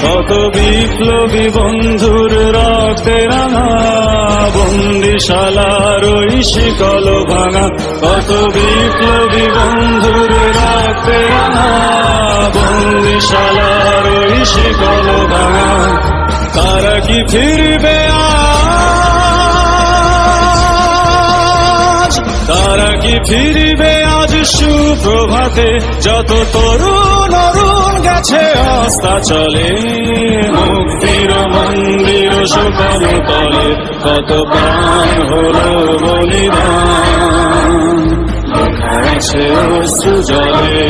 কত বিপ্লবী বন্ধুর রক্তে রাঙা বন্দিশালার ওই শিকল ভাঙা, কত বিপ্লবী বন্ধুর রক্তে রাঙা বন্দিশালার ওই শিকল ভাঙা। তারা কি ফিরবে আজ, তারা কি ফিরবে আজ সুপ্রভাতে? যত তরুণ অরুণ গেছে অস্তাচলে, মুক্তির মন্দির শুকন তলে কত প্রাণ হলো বলিদান, লেখা আছে অশ্রু জলে।